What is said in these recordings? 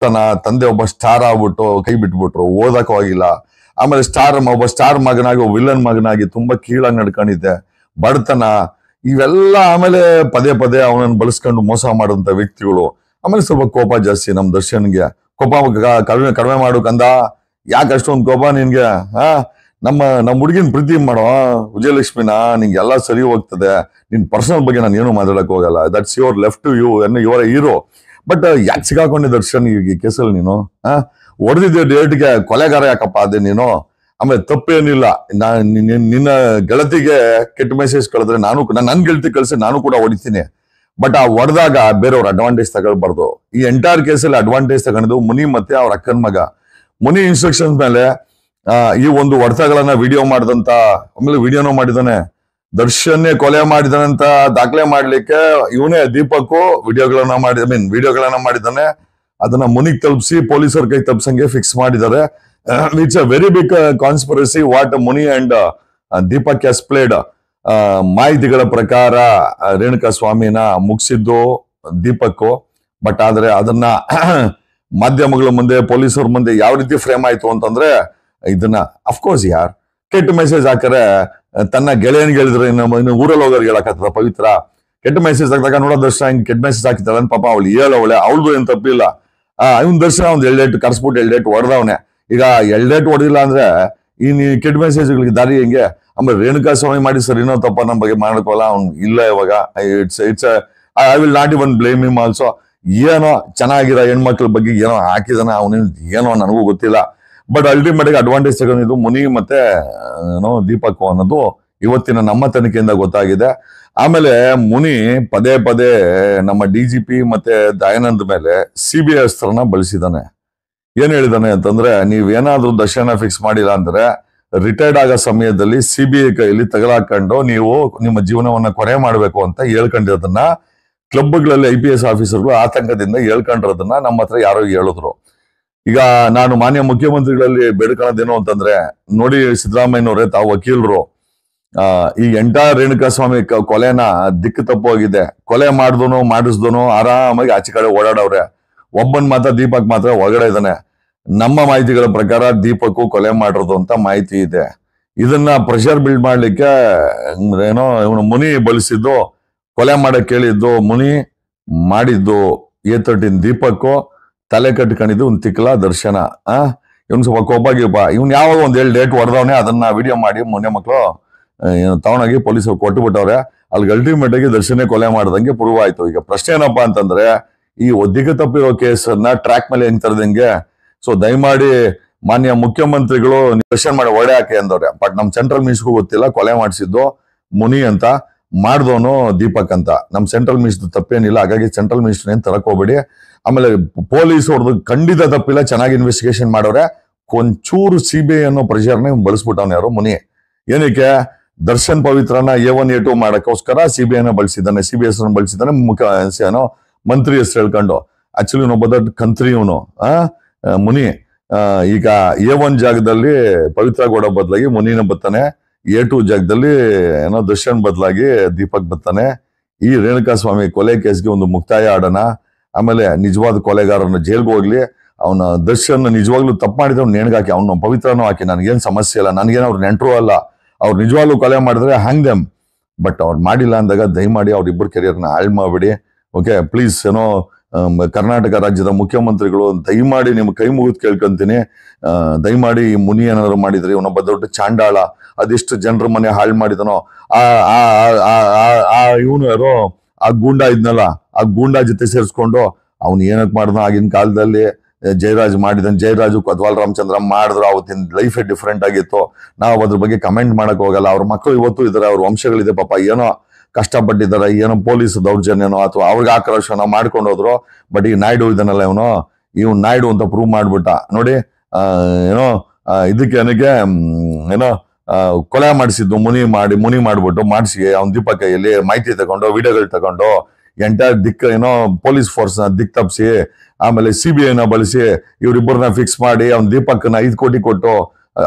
ತನ್ನ ತಂದೆ ಒಬ್ಬ ಸ್ಟಾರ್ ಆಗ್ಬಿಟ್ಟು ಕೈ ಬಿಟ್ಬಿಟ್ರು, ಓದಕ್ ಹೋಗಿಲ್ಲ. ಆಮೇಲೆ ಒಬ್ಬ ಸ್ಟಾರ್ ಮಗನಾಗಿ ವಿಲನ್ ಮಗನಾಗಿ ತುಂಬಾ ಕೀಳಾಗಿ ನಡ್ಕೊಂಡಿದ್ದೆ. ಬಡತನ ಇವೆಲ್ಲ ಆಮೇಲೆ ಪದೇ ಪದೇ ಅವನನ್ನು ಬಳಸ್ಕೊಂಡು ಮೋಸ ಮಾಡುವಂತ ವ್ಯಕ್ತಿಗಳು. ಆಮೇಲೆ ಸ್ವಲ್ಪ ಕೋಪ ಜಾಸ್ತಿ ನಮ್ ದರ್ಶನ್ಗೆ. ಕೋಪ ಕಡಿಮೆ ಮಾಡು ಕಂದ, ಯಾಕೆ ಅಷ್ಟೊಂದು ಕೋಪ ನಿನ್ಗೆ? ನಮ್ಮ ಹುಡುಗಿನ ಪ್ರೀತಿ ಮಾಡೋ ವಿಜಯಲಕ್ಷ್ಮಿನ, ನಿಂಗೆ ಎಲ್ಲ ಸರಿ ಹೋಗ್ತದೆ. ನಿನ್ ಪರ್ಸನಲ್ ಬಗ್ಗೆ ನಾನು ಏನು ಮಾತಾಡಕ್ ಹೋಗಲ್ಲ. That's your left you your hero. But ಯಾಕೆ ಸಿಗಾಕೊಂಡೆ ದರ್ಶನ್ ಈ ಕೇಸಲ್ಲಿ ನೀನು? ಹೊಡೆದಿದ್ದೆ ಡೇಟ್ಗೆ ಕೊಲೆಗಾರ ಯಾಕಪ್ಪ ಅದೇ ನೀನು? ಆಮೇಲೆ ತಪ್ಪೇನಿಲ್ಲ, ನಿನ್ನ ಗೆಳತಿಗೆ ಕೆಟ್ಟ ಮೆಸೇಜ್ ಕಳಿದ್ರೆ ನನ್ ಗೆಳತಿ ಕಳಿಸಿ ನಾನು ಕೂಡ ಹೊಡಿತೀನಿ. ಬಟ್ ಆ ಹೊಡೆದಾಗ ಬೇರೆಯವ್ರ ಅಡ್ವಾಂಟೇಜ್ ತಗೊಳ್ಬಾರ್ದು. ಈ ಎಂಟೈರ್ ಕೇಸಲ್ಲಿ ಅಡ್ವಾಂಟೇಜ್ ತಗೊಂಡು ಮುನಿ ಮತ್ತೆ ಅವ್ರ ಅಕ್ಕನ ಮಗ. ಮುನಿ ಇನ್ಸ್ಟ್ರಕ್ಷನ್ಸ್ ಮೇಲೆ ಈ ಒಂದು ಹೊಡೆತಗಳನ್ನ ವಿಡಿಯೋ ಮಾಡಿದಂತ, ಆಮೇಲೆ ವಿಡಿಯೋನೂ ಮಾಡಿದಾನೆ. ದರ್ಶನ್ನೇ ಕೊಲೆ ಮಾಡಿದಾನಂತ ದಾಖಲೆ ಮಾಡ್ಲಿಕ್ಕೆ ಇವನೇ ದೀಪಕ್ ವಿಡಿಯೋಗಳನ್ನ ಮಾಡಿದ್ದಾನೆ. ಅದನ್ನ ಮುನಿಗ್ ತಲುಪಿಸಿ ಪೊಲೀಸರ ಕೈ ತಪ್ಸಂಗೆ ಫಿಕ್ಸ್ ಮಾಡಿದ್ದಾರೆ. It's a very big conspiracy what Muni and Deepak has played. ಮಾಹಿತಿಗಳ ಪ್ರಕಾರ ರೇಣುಕಾ ಸ್ವಾಮಿನ ಮುಗಿಸಿದ್ದು ದೀಪಕ್. ಬಟ್ ಆದ್ರೆ ಅದನ್ನ ಮಾಧ್ಯಮಗಳ ಮುಂದೆ, ಪೊಲೀಸರ ಮುಂದೆ ಯಾವ ರೀತಿ ಫ್ರೇಮ್ ಆಯ್ತು ಅಂತಂದ್ರೆ, ಇದನ್ನ ಅಫ್ಕೋರ್ಸ್ ಕೆಟ್ಟ ಮೆಸೇಜ್ ಹಾಕರೆ ತನ್ನ ಗೆಳೆಯನ್ಗೆ ಹೇಳಿದ್ರೆ ಇನ್ನು ಊರಲ್ಲಿ ಹೋಗೋರ್ಗೆ ಹೇಳಕತ್ತದ ಪವಿತ್ರ. ಕೆಟ್ಟ ಮೆಸೇಜ್ ಹಾಕಿದಾಗ ನೋಡೋ ದರ್ಶನ ಹಿಂಗ್ ಕೆಟ್ಟ ಮೆಸೇಜ್ ಹಾಕಿತಾಳೆ ಪಾಪ ಅವಳು ಹೇಳವಳೆ, ಅವಳದು ಏನ್ ತಪ್ಪಿಲ್ಲ. ಇವನ್ ದರ್ಶನ ಒಂದ್ ಎಲ್ಡೇಟ್ ಕರ್ಸ್ಬಿಟ್ಟು ಎಲ್ಡೇಟ್ ಹೊಡೆದವನೆ. ಈಗ ಎಲ್ಡೇಟ್ ಹೊಡೆದಿಲ್ಲ ಅಂದ್ರೆ ಈ ಕೆಟ್ಟ ಮೆಸೇಜ್ಗಳಿಗೆ ದಾರಿ ಹೆಂಗೆ? ಆಮೇಲೆ ರೇಣುಕಾ ಸ್ವಾಮಿ ಮಾಡಿ ಸರ್ ಇನ್ನೋ ತಪ್ಪ ನಮ್ಮ ಬಗ್ಗೆ ಮಾಡ್ಕೋಲ್ಲ ಅವ್ನು ಇಲ್ಲ. ಇವಾಗ it's I will not even blame him also. ಏನೋ ಚೆನ್ನಾಗಿರೋ ಹೆಣ್ಮಕ್ಳ ಬಗ್ಗೆ ಏನೋ ಹಾಕಿದಾನ ಅವನೇನು, ಏನೋ ನನಗೂ ಗೊತ್ತಿಲ್ಲ. ಬಟ್ ಅಲ್ಟಿಮೇಟ್ ಆಗಿ ಅಡ್ವಾಂಟೇಜ್ ತಗೊಂಡಿದ್ದು ಮುನಿ ಮತ್ತೆ ದೀಪಕ್ ಅನ್ನೋದು ಇವತ್ತಿನ ನಮ್ಮ ತನಿಖೆಯಿಂದ ಗೊತ್ತಾಗಿದೆ. ಆಮೇಲೆ ಮುನಿ ಪದೇ ಪದೇ ನಮ್ಮ DGP ಮತ್ತೆ ದಯಾನಂದ್ ಮೇಲೆ CBI ಅಸ್ತ್ರನ ಬಳಸಿದಾನೆ. ಏನ್ ಹೇಳಿದಾನೆ ಅಂತಂದ್ರೆ, ನೀವೇನಾದ್ರೂ ದರ್ಶನ ಫಿಕ್ಸ್ ಮಾಡಿಲ್ಲ ಅಂದ್ರೆ ರಿಟೈರ್ಡ್ ಆಗೋ ಸಮಯದಲ್ಲಿ CBI ಕೈಯಲ್ಲಿ ತಗಲಾಕೊಂಡು ನೀವು ನಿಮ್ಮ ಜೀವನವನ್ನ ಕೊನೆ ಮಾಡ್ಬೇಕು ಅಂತ ಹೇಳ್ಕೊಂಡಿರೋದನ್ನ ಕ್ಲಬ್ಗಳಲ್ಲಿ IPS ಆಫೀಸರ್ಗಳು ಆತಂಕದಿಂದ ಹೇಳ್ಕೊಂಡಿರೋದನ್ನ ನಮ್ಮ ಹತ್ರ ಯಾರೋ ಹೇಳಿದ್ರು. ಈಗ ನಾನು ಮಾನ್ಯ ಮುಖ್ಯಮಂತ್ರಿಗಳಲ್ಲಿ ಬೇಡ್ಕೊಳ್ಳೋದೇನು ಅಂತಂದ್ರೆ, ನೋಡಿ ಸಿದ್ದರಾಮಯ್ಯನವರೇ, ತಾವು ವಕೀಲರು, ಈ ಎಂಟೈರ್ ರೇಣುಕಾ ಸ್ವಾಮಿ ಕೊಲೆನ ದಿಕ್ಕು ತಪ್ಪೋಗಿದೆ. ಕೊಲೆ ಮಾಡಿಸ್ದೋನು ಆರಾಮಾಗಿ ಆಚೆ ಕಡೆ ಓಡಾಡವ್ರೆ. ಒಬ್ಬನ್ ಮಾತ್ರ ದೀಪಕ್ ಮಾತ್ರ ಒಳಗಡೆ ಇದ್ದಾನೆ. ನಮ್ಮ ಮಾಹಿತಿಗಳ ಪ್ರಕಾರ ದೀಪಕ್ ಕೊಲೆ ಮಾಡಿರೋದು ಅಂತ ಮಾಹಿತಿ ಇದೆ. ಇದನ್ನ ಪ್ರೆಷರ್ ಬಿಲ್ಡ್ ಮಾಡ್ಲಿಕ್ಕೆ ಇವನು ಮುನಿ ಬಳಸಿದ್ದು, ಕೊಲೆ ಮಾಡಕ್ ಕೇಳಿದ್ದು ಮುನಿ, ಮಾಡಿದ್ದು A13 ದೀಪಕ್, ತಲೆ ಕಟ್ಕೊಂಡಿದ್ದು ಒಂದು ತಿಕ್ಕಲ ದರ್ಶನ. ಇವ್ನು ಸ್ವಲ್ಪ ಕೋಪಾಗಿಪ್ಪ. ಇವ್ನು ಯಾವಾಗ ಒಂದ್ ಡೇಟ್ ಹೊಡೆದವನೇ, ಅದನ್ನ ವಿಡಿಯೋ ಮಾಡಿ ಮೊನ್ನೆ ಮಕ್ಕಳು ತಗೊಂಡೋಗಿ ಪೊಲೀಸರು ಕೊಟ್ಟು ಬಿಟ್ಟವ್ರೆ. ಅಲ್ಲಿ ಅಲ್ಟಿಮೇಟ್ ಆಗಿ ದರ್ಶನ ಕೊಲೆ ಮಾಡ್ದಂಗೆ ಪ್ರೂವ್ ಆಯ್ತು. ಈಗ ಪ್ರಶ್ನೆ ಏನಪ್ಪಾ ಅಂತಂದ್ರೆ, ಈ ಒದ್ದಿಗೆ ತಪ್ಪಿರೋ ಕೇಸನ್ನ ಟ್ರ್ಯಾಕ್ ಮೇಲೆ ಹೆಂಗ್ ತರದಂಗೆ. ಸೊ ದಯಮಾಡಿ ಮಾನ್ಯ ಮುಖ್ಯಮಂತ್ರಿಗಳು ಕ್ವೆಶ್ಚನ್ ಮಾಡಿ ಒಡೆ ಹಾಕಿ ಅಂದವ್ರೆ. ಬಟ್ ನಮ್ ಸೆಂಟ್ರಲ್ ಮಿನಿಸ್ಟರ್ಗೂ ಗೊತ್ತಿಲ್ಲ ಕೊಲೆ ಮಾಡಿಸಿದ್ದು ಮುನಿ ಅಂತ, ಮಾಡ್ದವನು ದೀಪಕ್ ಅಂತ. ನಮ್ ಸೆಂಟ್ರಲ್ ಮಿನಿಸ್ಟರ್ ತಪ್ಪೇನಿಲ್ಲ, ಹಾಗಾಗಿ ಸೆಂಟ್ರಲ್ ಮಿನಿಸ್ಟರ್ ಏನ್ ತರಕ್ ಹೋಗ್ಬೇಡಿ. ಆಮೇಲೆ ಪೊಲೀಸ್ ಅವ್ರದ್ದು ಖಂಡಿತ ತಪ್ಪಿಲ್ಲ, ಚೆನ್ನಾಗಿ ಇನ್ವೆಸ್ಟಿಗೇಷನ್ ಮಾಡೋರೆ. ಒಂಚೂರು CBI ಅನ್ನೋ ಪ್ರೆಷರ್ನ ಬಳಸ್ಬಿಟ್ಟವನು ಯಾರು ಮುನಿ. ಏನಕ್ಕೆ? ದರ್ಶನ್ ಪವಿತ್ರನ A1 A2 ಮಾಡಕ್ಕೋಸ್ಕರ CBI ನ ಬಳಸಿದ್ದಾನೆ, CBI ಬಳಸಿದ್ದಾನೆ. ಮಂತ್ರಿ ಹೆಸರು ಹೇಳ್ಕೊಂಡು. ಆಕ್ಚುಲಿ ಒಬ್ಬ ದೊಡ್ಡ ಕಂತ್ರಿ ಇವನು ಮುನಿ. ಈಗ A1 ಜಾಗದಲ್ಲಿ ಪವಿತ್ರ ಗೌಡ ಬದಲಾಗಿ ಮುನಿನ ಬರ್ತಾನೆ, A2 ಜಾಗದಲ್ಲಿ ದರ್ಶನ್ ಬದಲಾಗಿ ದೀಪಕ್ ಬರ್ತಾನೆ. ಈ ರೇಣುಕಾ ಸ್ವಾಮಿ ಕೊಲೆ ಕೇಸ್ಗೆ ಒಂದು ಮುಕ್ತಾಯ ಆಡೋಣ. ಆಮೇಲೆ ನಿಜವಾದ ಕೊಲೆಗಾರನ ಜೈಲ್ಗೆ ಹೋಗ್ಲಿ. ಅವನ ದರ್ಶನ್ ನಿಜವಾಗ್ಲೂ ತಪ್ಪು ಮಾಡಿದ್ರೆ ಅವ್ನು ನೇಣ್ಗಾಕಿ, ಅವ್ನು ಪವಿತ್ರನೂ ಹಾಕಿ, ನನ್ಗೇನ್ ಸಮಸ್ಯೆ ಇಲ್ಲ. ನನ್ಗೇನು ಅವ್ರು ನೆಂಟರು ಅಲ್ಲ. ಅವ್ರು ನಿಜವಾಗ್ಲೂ ಕೊಲೆ ಮಾಡಿದ್ರೆ ಹ್ಯಾಂಗ್ ದೆಮ್. ಬಟ್ ಅವ್ರು ಮಾಡಿಲ್ಲ ಅಂದಾಗ ದಯಮಾಡಿ ಅವ್ರಿಬ್ಬರು ಕೆರಿಯರ್ನ ಹಾಳು ಮಾಡ್ಬೇಡಿ. Okay, please. ಕರ್ನಾಟಕ ರಾಜ್ಯದ ಮುಖ್ಯಮಂತ್ರಿಗಳು ದಯಮಾಡಿ ನಿಮ್ ಕೈ ಮುಗಿದು ಕೇಳ್ಕೊಂತೀನಿ, ದಯಮಾಡಿ ಈ ಮುನಿ ಏನಾದ್ರು ಮಾಡಿದ್ರೆ, ಇವನೊಬ್ಬ ದೊಡ್ಡ ಚಾಂಡಾಳ, ಅದೆಷ್ಟು ಜನರ ಮನೆ ಹಾಳು ಮಾಡಿದನೋ. ಇವನು ಯಾರೋ ಆ ಗೂಂಡಾ ಇದ್ನಲ್ಲ, ಆ ಗೂಂಡಾ ಜೊತೆ ಸೇರಿಸ್ಕೊಂಡು ಅವ್ನು ಏನಕ್ ಮಾಡಿದ್ನೋ ಆಗಿನ ಕಾಲದಲ್ಲಿ. ಜಯರಾಜ್ ಮಾಡಿದನ್, ಜಯರಾಜು ಕೊತ್ವಾಲ್ ರಾಮಚಂದ್ರ ಮಾಡಿದ್ರು, ಅವತ್ತಿನ ಲೈಫೇ ಡಿಫ್ರೆಂಟ್ ಆಗಿತ್ತು. ನಾವು ಅದ್ರ ಬಗ್ಗೆ ಕಮೆಂಟ್ ಮಾಡಕ್ ಹೋಗಲ್ಲ. ಅವ್ರ ಮಕ್ಕಳು ಇವತ್ತು ಇದಾರೆ, ಅವ್ರ ವಂಶಗಳಿದೆ ಪಾಪ, ಏನೋ ಕಷ್ಟಪಟ್ಟಿದ್ದಾರೆ, ಏನೋ ಪೊಲೀಸ್ ದೌರ್ಜನ್ಯನೋ ಅಥವಾ ಅವ್ರಿಗೆ ಆಕ್ರೋಶನೋ ಮಾಡ್ಕೊಂಡು ಹೋದ್ರು. ಬಟ್ ಈ ನಾಯ್ಡು ಇದನ್ನಲ್ಲ, ಇವನು ನಾಯ್ಡು ಅಂತ ಪ್ರೂವ್ ಮಾಡ್ಬಿಟ್ಟ ನೋಡಿ. ಇದಕ್ಕೆ ಕೊಲೆ ಮಾಡಿಸಿದ್ದು ಮುನಿ ಮಾಡ್ಬಿಟ್ಟು ಮಾಡಿಸಿ ಅವ್ನ ದೀಪಕ್ ಕೈಯಲ್ಲಿ ಮಾಹಿತಿ ತಗೊಂಡು, ವಿಡಿಯೋಗಳು ತಗೊಂಡು, ಎಂಟೈರ್ ಪೊಲೀಸ್ ಫೋರ್ಸ್ ನ ದಿಕ್ ತಪ್ಪಿಸಿ, ಆಮೇಲೆ CBI ನ ಬಳಸಿ ಇವ್ರಿಬ್ಬರನ್ನ ಫಿಕ್ಸ್ ಮಾಡಿ ಅವ್ನ ದೀಪಕ್ನ 5 ಕೋಟಿ ಕೊಟ್ಟು,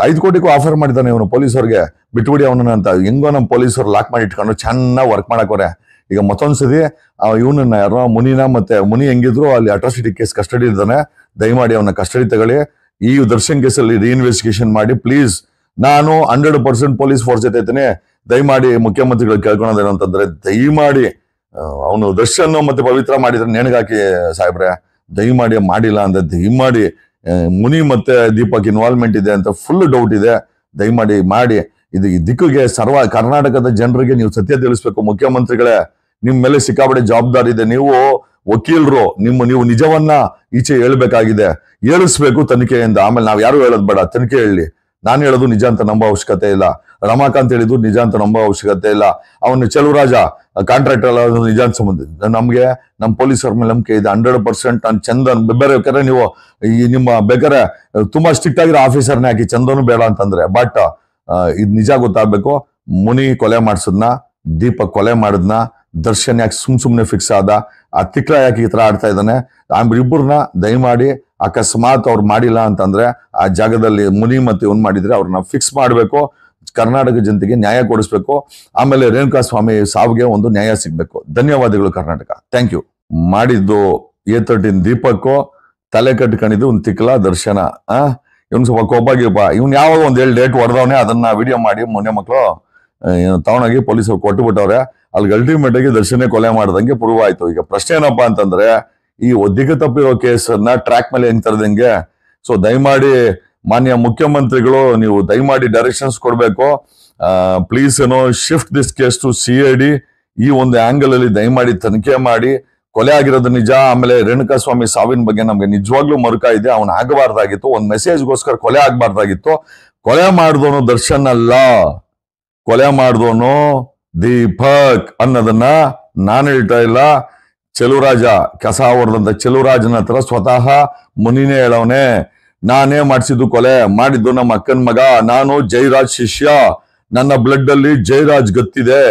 5 ಕೋಟಿಗೂ ಆಫರ್ ಮಾಡಿದ್ದಾನೆ ಇವನು ಪೊಲೀಸರಿಗೆ. ಬಿಟ್ಬಿಡಿ ಅವನನ್ನ ಅಂತ. ಹೆಂಗೋ ನಮ್ಮ ಪೊಲೀಸರು ಲಾಕ್ ಮಾಡಿ ಇಟ್ಕೊಂಡು ಚೆನ್ನಾಗಿ ವರ್ಕ್ ಮಾಡಕೋರೆ. ಈಗ ಮತ್ತೊಂದ್ಸತಿ ಇವನನ್ನ ಯಾರೋ ಮುನಿನ ಮತ್ತೆ ಮುನಿ ಹೆಂಗಿದ್ರು ಅಲ್ಲಿ ಅಟ್ರಾಸಿಟಿ ಕೇಸ್ ಕಸ್ಟಡಿ ಇದ್ದಾನೆ, ದಯಮಾಡಿ ಅವನ ಕಸ್ಟಡಿ ತಗೊಳ್ಳಿ. ಈ ದರ್ಶನ್ ಕೇಸಲ್ಲಿ ರೀಇನ್ವೆಸ್ಟಿಗೇಷನ್ ಮಾಡಿ ಪ್ಲೀಸ್. ನಾನು 100% ಪೊಲೀಸ್ ಫೋರ್ಸ್ ಜೊತೆ ಇದ್ದೇನೆ. ದಯಮಾಡಿ ಮುಖ್ಯಮಂತ್ರಿಗಳು ಕೇಳ್ಕೊಳೋದೇನು ಅಂತಂದ್ರೆ, ದಯಮಾಡಿ ಅವನು ದರ್ಶನ್ ಮತ್ತೆ ಪವಿತ್ರ ಮಾಡಿದ್ರೆ ನೇಣಿಗಾಕಿ ಸಾಹೇಬ್ರೆ, ದಯಮಾಡಿ ಮಾಡಿಲ್ಲ ಅಂದ್ರೆ ದಯಮಾಡಿ ಮುನಿ ಮತ್ತೆ ದೀಪಕ್ ಇನ್ವಾಲ್ವ್ಮೆಂಟ್ ಇದೆ ಅಂತ ಫುಲ್ ಡೌಟ್ ಇದೆ, ದಯಮಾಡಿ ಮಾಡಿ. ಇದು ಈ ದಿಕ್ಕಿಗೆ ಕರ್ನಾಟಕದ ಜನರಿಗೆ ನೀವು ಸತ್ಯ ತಿಳಿಸ್ಬೇಕು. ಮುಖ್ಯಮಂತ್ರಿಗಳೇ, ನಿಮ್ ಮೇಲೆ ಸಿಕ್ಕಾಪಟ್ಟೆ ಜವಾಬ್ದಾರಿ ಇದೆ. ನೀವು ವಕೀಲರು, ನೀವು ನಿಜವನ್ನ ಈಚೆ ಹೇಳ್ಬೇಕಾಗಿದೆ, ಹೇಳಿಸ್ಬೇಕು ತನಿಖೆಯಿಂದ. ಆಮೇಲೆ ನಾವ್ ಯಾರು ಹೇಳೋದ್ ಬೇಡ, ತನಿಖೆ ಹೇಳಿ. ನಾನು ಹೇಳೋದು ನಿಜ ಅಂತ ನಂಬೋ ಅವಶ್ಯಕತೆ ಇಲ್ಲ, ರಮಾಕಾಂತ್ ಹೇಳಿದ್ದು ನಿಜ ಅಂತ ನಂಬೋ ಅವಶ್ಯಕತೆ ಇಲ್ಲ, ಅವನು ಚೆಲುವರಾಜ ಕಾಂಟ್ರಾಕ್ಟರ್ ಎಲ್ಲ ನಿಜ ಅಂತ ಸಂಬಂಧ. ನಮ್ಗೆ ನಮ್ಮ ಪೊಲೀಸರ ಮೇಲೆ ನಂಬಿಕೆ ಇದೆ 100%. ನಾನು ಚಂದನ್ ಬೇಕಾದ್ರೆ ನೀವು ನಿಮ್ಮ ಬೇಕಾದ್ರೆ ತುಂಬಾ ಸ್ಟ್ರಿಕ್ಟ್ ಆಗಿರೋ ಆಫೀಸರ್ನೇ ಹಾಕಿ, ಚಂದನು ಬೇಡ ಅಂತಂದ್ರೆ. ಬಟ್ ಇದು ನಿಜ ಗೊತ್ತಾಗ್ಬೇಕು. ಮುನಿ ಕೊಲೆ ಮಾಡ್ಸದ್ನ, ದೀಪಕ್ ಕೊಲೆ ಮಾಡಿದ್ನ, ದರ್ಶನ್ ಯಾಕೆ ಸುಮ್ನೆ ಫಿಕ್ಸ್ ಆದ, ಆ ತಿಕ್ಲ ಯಾಕೆ ಈ ತರ ಆಡ್ತಾ ಇದ್ದಾನೆ, ಇಬ್ಬರನ್ನ ದಯಮಾಡಿ ಅಕಸ್ಮಾತ್ ಅವ್ರು ಮಾಡಿಲ್ಲ ಅಂತಂದ್ರೆ ಆ ಜಾಗದಲ್ಲಿ ಮುನಿ ಮತ್ತೆ ಇವ್ನು ಮಾಡಿದ್ರೆ ಅವ್ರನ್ನ ಫಿಕ್ಸ್ ಮಾಡ್ಬೇಕು. ಕರ್ನಾಟಕ ಜನತೆಗೆ ನ್ಯಾಯ ಕೊಡಿಸ್ಬೇಕು. ಆಮೇಲೆ ರೇಣುಕಾ ಸ್ವಾಮಿ ಸಾವಿಗೆ ಒಂದು ನ್ಯಾಯ ಸಿಗ್ಬೇಕು. ಧನ್ಯವಾದಗಳು ಕರ್ನಾಟಕ. Thank you. ಮಾಡಿದ್ದು A13 ದೀಪಕ್ಕು, ತಲೆ ಕಟ್ಕೊಂಡಿದ್ದು ಒಂದು ತಿಕ್ಲ ದರ್ಶನ. ಇವ್ನು ಸ್ವಲ್ಪ ಕೊಬ್ಬಾಗಿಪ್ಪ, ಇವ್ನು ಯಾವಾಗ ಒಂದ್ 7 ಡೇಟ್ ಹೊಡೆದವನೇ, ಅದನ್ನ ವಿಡಿಯೋ ಮಾಡಿ ಮೊನ್ನೆ ಮಕ್ಕಳು ತಗೊಂಡೋಗಿ ಪೊಲೀಸರು ಕೊಟ್ಟು ಬಿಟ್ಟವ್ರೆ. ಅಲ್ಲಿ ಅಲ್ಟಿಮೇಟ್ ಆಗಿ ದರ್ಶನೇ ಕೊಲೆ ಮಾಡ್ದಂಗೆ ಪ್ರೂವ್ ಆಯ್ತು. ಈಗ ಪ್ರಶ್ನೆ ಏನಪ್ಪಾ ಅಂತಂದ್ರೆ, ಈ ದಿಕ್ಕ ತಪ್ಪಿರೋ ಕೇಸನ್ನ ಟ್ರ್ಯಾಕ್ ಮೇಲೆ ಹೆಂಗ್ ತರದಂಗೆ. ಸೊ ದಯಮಾಡಿ ಮಾನ್ಯ ಮುಖ್ಯಮಂತ್ರಿಗಳು, ನೀವು ದಯಮಾಡಿ ಡೈರೆಕ್ಷನ್ಸ್ ಕೊಡ್ಬೇಕು. Please shift this case to CID. ಈ ಒಂದು ಆಂಗಲ್ ಅಲ್ಲಿ ದಯಮಾಡಿ ತನಿಖೆ ಮಾಡಿ. ಕೊಲೆ ಆಗಿರೋದು ನಿಜ. ಆಮೇಲೆ ರೇಣುಕಾ ಸ್ವಾಮಿ ಸಾವಿನ ಬಗ್ಗೆ ನಮ್ಗೆ ನಿಜವಾಗ್ಲೂ ಮರುಕ ಇದೆ. ಅವನ್ ಆಗಬಾರ್ದಾಗಿತ್ತು, ಒಂದ್ ಮೆಸೇಜ್ಗೋಸ್ಕರ ಕೊಲೆ ಆಗ್ಬಾರ್ದಾಗಿತ್ತು. ಕೊಲೆ ಮಾಡಿದವನು ದರ್ಶನ್ ಅಲ್ಲ, ಕೊಲೆ ಮಾಡಿದವನು ದೀಪಕ್ ಅನ್ನೋದನ್ನ ನಾನು ಹೇಳ್ತಾ ಇಲ್ಲ. ಚೆಲುವರಾಜ, ಕಸ ಹೊಡೆದಂತ ಚೆಲುವರಾಜನ ಹತ್ರ ಸ್ವತಃ ಮುನಿನೇ ಹೇಳವನೆ, ನಾನೇ ಮಾಡಿಸಿದ್ದು ಕೊಲೆ, ಮಾಡಿದ್ದು ನಮ್ಮ ಅಕ್ಕನ ಮಗ, ನಾನು ಜೈರಾಜ್ ಶಿಷ್ಯ, ನನ್ನ ಬ್ಲಡ್ ಅಲ್ಲಿ ಜೈರಾಜ್ ಗೊತ್ತಿದೆ,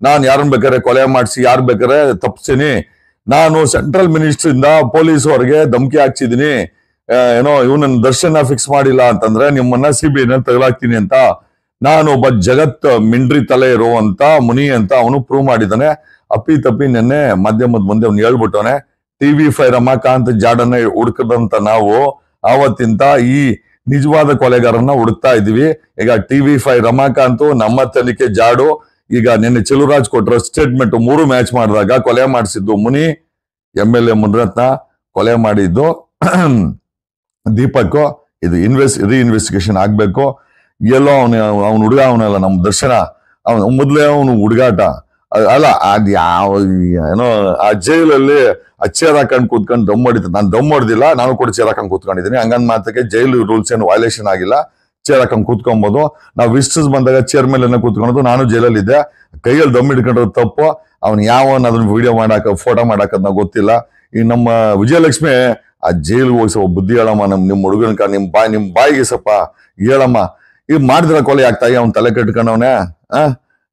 ನಾನು ಯಾರನ್ನ ಬೇಕಾರೆ ಕೊಲೆ ಮಾಡಿಸಿ ಯಾರು ಬೇಕಾರೆ ತಪ್ಪಿಸ್ತೀನಿ, ನಾನು ಸೆಂಟ್ರಲ್ ಮಿನಿಸ್ಟರ್ ಇಂದ ಪೊಲೀಸ್ ಅವರಿಗೆ ಧಮಕಿ ಹಾಕ್ಸಿದೀನಿ, ಇವನನ್ನ ದರ್ಶನ ಫಿಕ್ಸ್ ಮಾಡಿಲ್ಲ ಅಂತಂದ್ರೆ ನಿಮ್ಮನ್ನ CBI ನಲ್ಲಿ ತಗಲಾಕ್ತೀನಿ ಅಂತ. ನಾನು ಒಬ್ಬ ಜಗತ್ ಮಿಂಡ್ರಿ ತಲೆ ಇರುವಂತ ಮುನಿ ಅಂತ ಅವನು ಪ್ರೂವ್ ಮಾಡಿದ್ದಾನೆ. ಅಪ್ಪಿ ತಪ್ಪಿ ನೆನ್ನೆ ಮಾಧ್ಯಮದ ಮುಂದೆ ಅವ್ನು ಹೇಳ್ಬಿಟ್ಟವನೆ. TV5 ರಮಾಕಾಂತ್ ಜಾಡನ್ನ ಹುಡುಕದಂತ ನಾವು ಆವತ್ತಿಂತ ಈ ನಿಜವಾದ ಕೊಲೆಗಾರನ್ನ ಹುಡುಕ್ತಾ ಇದೀವಿ. ಈಗ TV5 ರಮಾಕಾಂತ್ ನಮ್ಮ ತನಿಖೆ ಜಾಡು. ಈಗ ನಿನ್ನೆ ಚೆಲುವರಾಜ್ ಕೊಟ್ಟರು ಸ್ಟೇಟ್ಮೆಂಟ್, 3 ಮ್ಯಾಚ್ ಮಾಡಿದಾಗ ಕೊಲೆ ಮಾಡಿಸಿದ್ದು ಮುನಿ, MLA ಮುನಿರತ್ನ, ಕೊಲೆ ಮಾಡಿದ್ದು ದೀಪಕ್. ಇದು ರೀಇನ್ವೆಸ್ಟಿಗೇಷನ್ ಆಗ್ಬೇಕು. ಎಲ್ಲೋ ಅವನು ಹುಡುಗ, ಅವನಲ್ಲ ನಮ್ಮ ದರ್ಶನ, ಅವನು ಮೊದ್ಲೇ ಅವನು ಹುಡುಗಾಟ ಅಲ್ಲ. ಅದ್ ಯಾವ ಆ ಜೈಲಲ್ಲಿ ಆ ಚೇರ್ ಹಾಕೊಂಡು ಕೂತ್ಕೊಂಡು ದಮ್ ಹೊಡಿತ. ನಾನು ದಮ್ ಹೊಡೆದಿಲ್ಲ, ನಾನು ಕೂಡ ಚೇರ್ ಹಾಕೊಂಡು ಕೂತ್ಕೊಂಡಿದ್ದೀನಿ. ಹಂಗಂದ್ ಮಾತಕ್ಕೆ ಜೈಲು ರೂಲ್ಸ್ ಏನು ವೈಲೇಷನ್ ಆಗಿಲ್ಲ, ಚೇರ್ ಹಾಕೊಂಡು ಕೂತ್ಕೊಬಹುದು. ನಾವು ವಿಸಿಟರ್ಸ್ ಬಂದಾಗ ಚೇರ್ ಮೇಲೆ ಕೂತ್ಕೊಳ್ಳೋದು. ನಾನು ಜೈಲಲ್ಲಿ ಇದ್ದೆ, ಕೈಯಲ್ಲಿ ದಮ್ ಹಿಡ್ಕೊಂಡ್ರೆ ತಪ್ಪು. ಅವ್ನು ಯಾವನ್ ಅದನ್ನ ವಿಡಿಯೋ ಫೋಟೋ ಮಾಡಾಕದ್ ನಾವು ಗೊತ್ತಿಲ್ಲ. ಈ ನಮ್ಮ ವಿಜಯಲಕ್ಷ್ಮಿ ಆ ಜೈಲಿಗೆ ಹೋಗಿ ಸ್ವಲ್ಪ ಬುದ್ಧಿ ಹೇಳಮ್ಮ, ನಿಮ್ ಹುಡುಗನಕ ನಿಮ್ ಬಾಯಿಗೆ ಸ್ವಲ್ಪ ಹೇಳಮ್ಮ. ಈಗ ಮಾಡಿದ್ರ ಕೊಲೆ ಆಗ್ತಾಯಿ, ಅವ್ನ್ ತಲೆ ಕಟ್ಕೊಂಡವನೇ.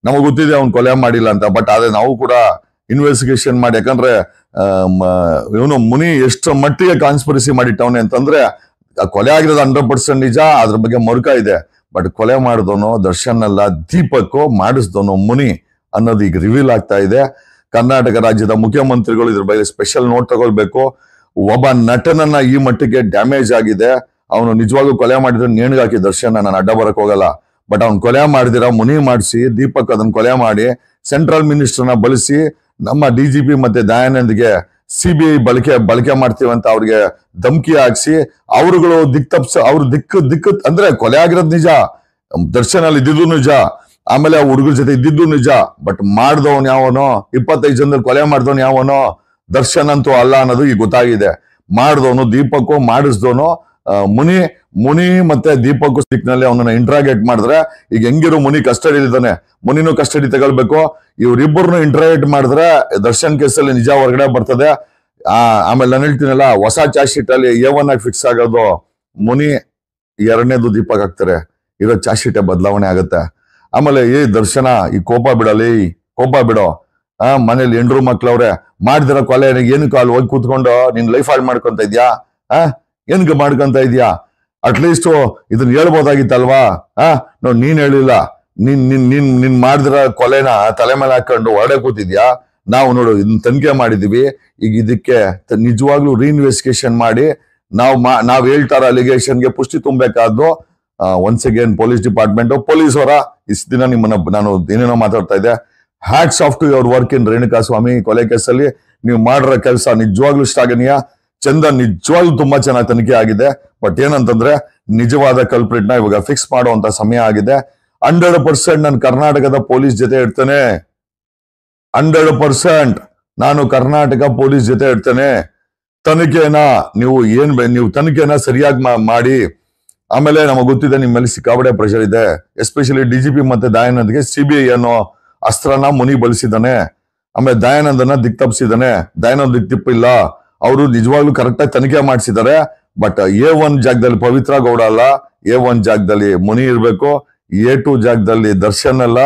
ನಮಗ್ ಗೊತ್ತಿದೆ ಅವ್ನ್ ಕೊಲೆ ಮಾಡಿಲ್ಲ ಅಂತ. ಬಟ್ ಆದ್ರೆ ನಾವು ಕೂಡ ಇನ್ವೆಸ್ಟಿಗೇಷನ್ ಮಾಡಿ, ಯಾಕಂದ್ರೆ ಇವನು ಮುನಿ ಎಷ್ಟು ಮಟ್ಟಿಗೆ ಕಾನ್ಸ್ಪಿರಸಿ ಮಾಡಿಟ್ಟವನೆ ಅಂತಂದ್ರೆ, ಕೊಲೆ ಆಗಿರೋದು 100% ನಿಜ, ಅದ್ರ ಬಗ್ಗೆ ಮರುಕ ಇದೆ. ಬಟ್ ಕೊಲೆ ಮಾಡಿದವನು ದರ್ಶನ್ ಅಲ್ಲ, ದೀಪಕ್ ಮಾಡಿಸಿದವನು ಮುನಿ ಅನ್ನೋದು ಈಗ ರಿವೀಲ್ ಆಗ್ತಾ ಇದೆ. ಕರ್ನಾಟಕ ರಾಜ್ಯದ ಮುಖ್ಯಮಂತ್ರಿಗಳು ಇದ್ರ ಬಗ್ಗೆ ಸ್ಪೆಷಲ್ ನೋಟ್ ತಗೊಳ್ಬೇಕು. ಒಬ್ಬ ನಟನನ್ನ ಈ ಮಟ್ಟಿಗೆ ಡ್ಯಾಮೇಜ್ ಆಗಿದೆ. ಅವನು ನಿಜವಾಗ್ಲೂ ಕೊಲೆ ಮಾಡಿದ್ರೆ ನೇಣಿಗಾಕಿ ದರ್ಶನ್, ನಾನು ಅಡ್ಡ ಬರಕ್ ಹೋಗಲ್ಲ. ಬಟ್ ಅವ್ನು ಕೊಲೆ ಮಾಡಿದಿರ ಮುನಿ ಮಾಡಿಸಿ, ದೀಪಕ್ ಅದನ್ನ ಕೊಲೆ ಮಾಡಿ ಸೆಂಟ್ರಲ್ ಮಿನಿಸ್ಟರ್ನ ಬಳಸಿ ನಮ್ಮ DGP ಮತ್ತೆ ದಯಾನಂದ್ಗೆ CBI ಬಳಕೆ ಮಾಡ್ತೀವಂತ ಅವ್ರಿಗೆ ಧಮಕಿ ಹಾಕ್ಸಿ, ಅವರುಗಳು ಅವ್ರ ದಿಕ್ಕು ಅಂದ್ರೆ ಕೊಲೆ ಆಗಿರೋದು ನಿಜ, ದರ್ಶನ್ ಅಲ್ಲಿ ಇದ್ದಿದ್ದು ನಿಜ, ಆಮೇಲೆ ಆ ಹುಡುಗರ ಜೊತೆ ಇದ್ದಿದ್ದು ನಿಜ. ಬಟ್ ಮಾಡ್ದವನ್ ಯಾವನೋ, 25 ಜನದಲ್ಲಿ ಕೊಲೆ ಮಾಡ್ದವನ್ ಯಾವನೋ, ದರ್ಶನ್ ಅಂತೂ ಅಲ್ಲ ಅನ್ನೋದು ಈಗ ಗೊತ್ತಾಗಿದೆ. ಮಾಡ್ದವನು ದೀಪಕ್, ಮಾಡಿಸ್ದವನು ಮುನಿ ಮತ್ತೆ ದೀಪಕ್ ಸ್ಟಿಕ್ನಲ್ಲಿ ಅವನನ್ನ ಇಂಟ್ರಾಗೇಟ್ ಮಾಡಿದ್ರೆ, ಈಗ ಹೆಂಗಿರೋ ಮುನಿ ಕಸ್ಟಡಿ ಇದ್ದಾನೆ, ಮುನಿನೂ ಕಸ್ಟಡಿ ತಗೊಳ್ಬೇಕು. ಇವ್ರಿಬ್ಬರನ್ನು ಇಂಟ್ರಾಗೇಟ್ ಮಾಡಿದ್ರೆ ದರ್ಶನ್ ಕೇಸಲ್ಲಿ ನಿಜ ಹೊರಗಡೆ ಬರ್ತದೆ. ಆಮೇಲೆ ನಾನು ಹೇಳ್ತೀನಲ್ಲ, ಹೊಸ ಚಾರ್ಜ್ ಶೀಟ್ ಅಲ್ಲಿ A1 ಆಗಿ ಫಿಕ್ಸ್ ಆಗೋದು ಮುನಿ, 2ನೇದು ದೀಪಕ್ ಆಗ್ತಾರೆ. ಇರೋ ಚಾರ್ಜ್ ಶೀಟೇ ಬದಲಾವಣೆ ಆಗುತ್ತೆ. ಆಮೇಲೆ ದರ್ಶನ, ಈ ಕೋಪ ಬಿಡೋ. ಮನೇಲಿ ಹೆಂಡ್ರು ಮಕ್ಳವ್ರೆ, ಮಾಡಿದಿರೋ ಕೊಲೆ ಏನಕ್ಕೆ ಅಲ್ಲಿ ಹೋಗಿ ಕೂತ್ಕೊಂಡು ನಿನ್ ಲೈಫ್ ಹಾಳು ಮಾಡ್ಕೊಂತ ಇದ್ಯಾ? ಏನಕ್ಕೆ ಮಾಡ್ಕೊಂತ ಇದ್ಯಾ? ಅಟ್ಲೀಸ್ಟ್ ಇದನ್ನ ಹೇಳ್ಬೋದಾಗಿತ್ತಲ್ವಾ? ನೋಡ್, ನೀನ್ ಹೇಳಿಲ್ಲ, ನಿನ್ ಮಾಡಿದಿರೋ ಕೊಲೆನ ತಲೆ ಮೇಲೆ ಹಾಕೊಂಡು ಹೊರಡೆ ಕೂತಿದ್ಯಾ? ನಾವು ನೋಡು ಇದನ್ನ ತನಿಖೆ ಮಾಡಿದೀವಿ. ಈಗ ಇದಕ್ಕೆ ನಿಜವಾಗ್ಲೂ ರೀಇನ್ವೆಸ್ಟಿಗೇಷನ್ ಮಾಡಿ ನಾವ್ ಹೇಳ್ತಾರ ಅಲಿಗೇಷನ್ಗೆ ಪುಷ್ಟಿ ತುಂಬಬೇಕಾದ್ರು once again police department, police ಅವರ ಇಷ್ಟು ದಿನ ನಿಮ್ಮನ್ನ ನಾನು ಏನೇನೋ ಮಾತಾಡ್ತಾ ಇದ್ದೆ. Hats off to your work in Renukaswamy ಕೊಲೆ ಕೇಸಲ್ಲಿ. ನೀವು ಮಾಡಿರೋ ಕೆಲಸ ನಿಜವಾಗ್ಲೂ ಶ್ಲಾಘನೀಯ. ಚಂದನ್ ನಿಜವಾಗ್ಲೂ ತುಂಬಾ ಚೆನ್ನಾಗಿ ತನಿಖೆ ಆಗಿದೆ. ಬಟ್ ಏನಂತಂದ್ರೆ ನಿಜವಾದ ಕಲ್ಪ್ರಿಟ್ ನ ಇವಾಗ ಫಿಕ್ಸ್ ಮಾಡುವಂತ ಸಮಯ ಆಗಿದೆ. 100% ನಾನು ಕರ್ನಾಟಕದ ಪೊಲೀಸ್ ಜೊತೆ ಇರ್ತೇನೆ. 100% ನಾನು ಕರ್ನಾಟಕ ಪೊಲೀಸ್ ಜೊತೆ ಇರ್ತೇನೆ. ತನಿಖೆನ ನೀವು ತನಿಖೆನ ಸರಿಯಾಗಿ ಮಾಡಿ. ಆಮೇಲೆ ನಮಗೆ ಗೊತ್ತಿದೆ ನಿಮ್ಮ ಮೇಲೆ ಸಿಕ್ಕಾಪಟ್ಟೆ ಪ್ರೆಷರ್ ಇದೆ. ಎಸ್ಪೆಷಲಿ ಡಿಜಿಪಿ ಮತ್ತೆ ದಯಾನಂದ್ಗೆ ಸಿಬಿಐ ಅನ್ನೋ ಅಸ್ತ್ರನ ಮುನಿ ಬಳಸಿದ್ದಾನೆ. ಆಮೇಲೆ ದಯಾನಂದನ ದಿಕ್ತಪ್ಪಿಸಿದ್ದಾನೆ. ದಯಾನಂದ್ ದಿಕ್ತಿಪ್ಪಿಲ್ಲ. ಅವರು ನಿಜವಾಗ್ಲೂ ಕರೆಕ್ಟ್ ಆಗಿ ತನಿಖೆ ಮಾಡಿಸಿದ್ದಾರೆ. ಬಟ್ A1 ಜಾಗದಲ್ಲಿ ಪವಿತ್ರ ಗೌಡ ಅಲ್ಲ, A1 ಜಾಗದಲ್ಲಿ ಮುನಿ ಇರ್ಬೇಕು, A2 ಜಾಗದಲ್ಲಿ ದರ್ಶನ್ ಅಲ್ಲ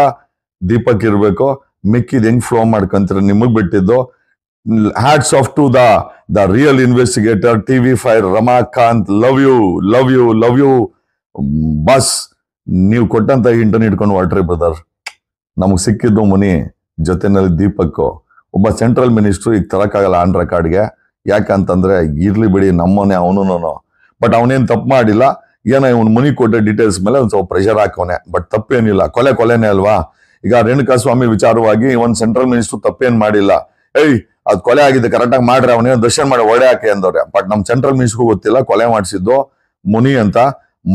ದೀಪಕ್ ಇರ್ಬೇಕು. ಮಿಕ್ಕಿದ್ ಹೆಂಗ್ ಫ್ಲೋ ಮಾಡ್ಕೊಂತೀರ ನಿಮಗ್ ಬಿಟ್ಟಿದ್ದು. Hats off to the real investigator TV5 Ramakant. Love you boss. ನೀವು ಕೊಟ್ಟಂತ ಹಿಂಟನ್ನು ಇಟ್ಕೊಂಡು ಹೊರಟ್ರಿ ಬ್ರದರ್. ನಮಗ್ ಸಿಕ್ಕಿದ್ದು ಮುನಿ, ಜೊತೆನಲ್ಲಿ ದೀಪಕ್. ಒಬ್ಬ ಸೆಂಟ್ರಲ್ ಮಿನಿಸ್ಟರ್ ಈಗ ತರಕ್ಕಾಗಲ್ಲ ಆನ್ ರೆಕಾರ್ಡ್ಗೆ. ಯಾಕಂತಂದ್ರೆ ಇರ್ಲಿ ಬಿಡಿ ನಮ್ಮನೆ ಅವನು. ಬಟ್ ಅವನೇನ್ ತಪ್ಪು ಮಾಡಿಲ್ಲ. ಏನೋ ಇವನ್ ಮುನಿ ಕೊಟ್ಟ ಡೀಟೇಲ್ಸ್ ಮೇಲೆ ಒಂದ್ ಸ್ವಲ್ಪ ಪ್ರೆಷರ್ ಹಾಕೋನೆ. ಬಟ್ ತಪ್ಪೇನಿಲ್ಲ, ಕೊಲೆನೇ ಅಲ್ವಾ. ಈಗ ರೇಣುಕಾಸ್ವಾಮಿ ವಿಚಾರವಾಗಿ ಒಂದ್ ಸೆಂಟ್ರಲ್ ಮಿನಿಸ್ಟರ್ ತಪ್ಪೇನ್ ಮಾಡಿಲ್ಲ. ಅದ್ ಕೊಲೆ ಆಗಿದೆ ಕರೆಕ್ಟಾಗಿ ಮಾಡ್ರೆ ಅವನೇನೋ ದರ್ಶನ್ ಮಾಡಿ ಒಡೆ ಹಾಕಿ ಅಂದವ್ರೆ. ಬಟ್ ನಮ್ ಸೆಂಟ್ರಲ್ ಮಿನಿಸ್ಟರ್ಗೂ ಗೊತ್ತಿಲ್ಲ ಕೊಲೆ ಮಾಡಿಸಿದ್ದು ಮುನಿ ಅಂತ,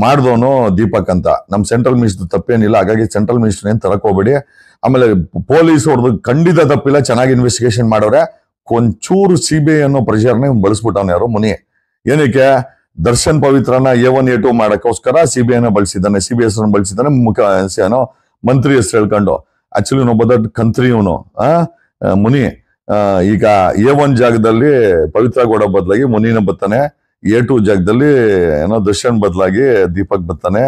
ಮಾಡ್ದವನು ದೀಪಕ್ ಅಂತ. ನಮ್ ಸೆಂಟ್ರಲ್ ಮಿನಿಸ್ಟರ್ ತಪ್ಪೇನಿಲ್ಲ. ಹಾಗಾಗಿ ಸೆಂಟ್ರಲ್ ಮಿನಿಸ್ಟರ್ ಏನ್ ತರಕ್ ಹೋಗ್ಬೇಡಿ. ಆಮೇಲೆ ಪೊಲೀಸ್ ಅವ್ರದ್ದು ಖಂಡಿತ ತಪ್ಪಿಲ್ಲ, ಚೆನ್ನಾಗಿ ಇನ್ವೆಸ್ಟಿಗೇಷನ್ ಮಾಡೋರೆ. ಒಂಚೂರು CBI ಅನ್ನೋ ಪ್ರೆಷರ್ನ ಬಳಸ್ಬಿಟ್ಟವನು ಯಾರು ಮುನಿ. ಏನಕ್ಕೆ ದರ್ಶನ್ ಪವಿತ್ರನ A1 A2 ಮಾಡಕ್ಕೋಸ್ಕರ CBIನ ಬಳಸಿದ್ದಾನೆ, CBS ಬಳಸಿದ್ದಾನೆ. ಮಂತ್ರಿ ಹೆಸರು ಹೇಳ್ಕೊಂಡು. ಆಕ್ಚುಲಿ ಒಬ್ಬ ದೊಡ್ಡ ಕಂತ್ರಿ ಇವನು ಮುನಿ. ಈಗ A1 ಜಾಗದಲ್ಲಿ ಪವಿತ್ರ ಗೌಡ ಬದಲಾಗಿ ಮುನಿನ ಬರ್ತಾನೆ. A2 ಜಾಗದಲ್ಲಿ ದರ್ಶನ್ ಬದಲಾಗಿ ದೀಪಕ್ ಬರ್ತಾನೆ.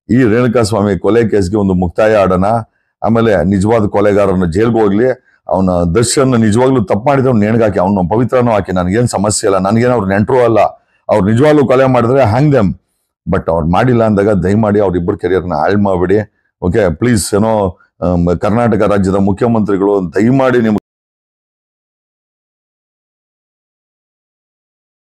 ಈ ರೇಣುಕಾಸ್ವಾಮಿ ಕೊಲೆ ಕೇಸ್ಗೆ ಒಂದು ಮುಕ್ತಾಯ ಆಡೋಣ. ಆಮೇಲೆ ನಿಜವಾದ ಕೊಲೆಗಾರನ ಜೈಲ್ಗೆ ಹೋಗ್ಲಿ. ಅವನ ದರ್ಶನ್ ನಿಜವಾಗ್ಲೂ ತಪ್ಪು ಮಾಡಿದ್ರೆ ಅವ್ನು ನೇಣ್ಗಾಕಿ, ಅವನು ಪವಿತ್ರನೂ ಹಾಕಿ, ನನ್ಗೇನ್ ಸಮಸ್ಯೆ ಇಲ್ಲ. ನನ್ಗೇನು ಅವ್ರು ನೆಂಟರು ಅಲ್ಲ. ಅವ್ರು ನಿಜವಾಗ್ಲೂ ಕೊಲೆ ಮಾಡಿದ್ರೆ ಹ್ಯಾಂಗ್ ದೆಮ್. ಬಟ್ ಅವ್ರು ಮಾಡಿಲ್ಲ ಅಂದಾಗ ದಯಮಾಡಿ ಅವ್ರಿಬ್ಬರು ಕೆರಿಯರ್ನ ಹಾಳು ಮಾಡ್ಬಿಡಿ. Okay please. ಕರ್ನಾಟಕ ರಾಜ್ಯದ ಮುಖ್ಯಮಂತ್ರಿಗಳು ದಯಮಾಡಿ ನಿಮ್ಗೆ